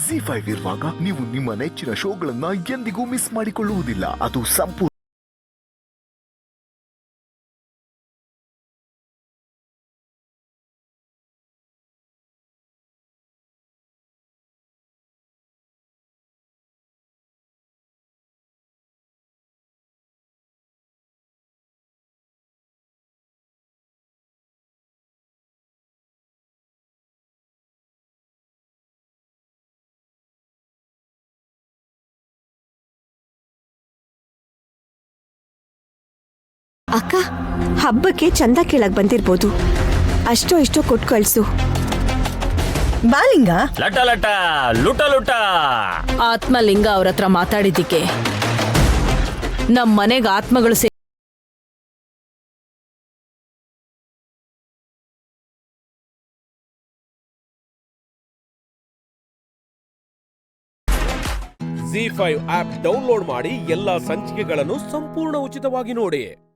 ಜಿ5 ಇರುವಾಗ ನೀವು ನಿಮ್ಮ ನೆಚ್ಚಿನ ಶೋಗಳನ್ನ ಎಂದಿಗೂ ಮಿಸ್ ಮಾಡಿಕೊಳ್ಳುವುದಿಲ್ಲ. ಅದು ಸಂಪೂರ್ಣ ಅಕ್ಕ, ಹಬ್ಬಕ್ಕೆ ಚಂದ ಕೇಳಕ್ ಬಂದಿರ್ಬೋದು. ಅಷ್ಟೋ ಇಷ್ಟೋ ಕೊಟ್ಟು ಕಳ್ಸು. ಬಾಲಿಂಗ ಲಟ ಲಟ ಲುಟ ಲುಟ. ಆತ್ಮಲಿಂಗ ಅವ್ರ ಹತ್ರ ಮಾತಾಡಿದ್ದಕ್ಕೆ ನಮ್ ಮನೆಗೆ ಆತ್ಮಗಳು ಜಿ5 ಆಪ್ ಡೌನ್ಲೋಡ್ ಮಾಡಿ ಎಲ್ಲಾ ಸಂಚಿಕೆಗಳನ್ನು ಸಂಪೂರ್ಣ ಉಚಿತವಾಗಿ ನೋಡಿ.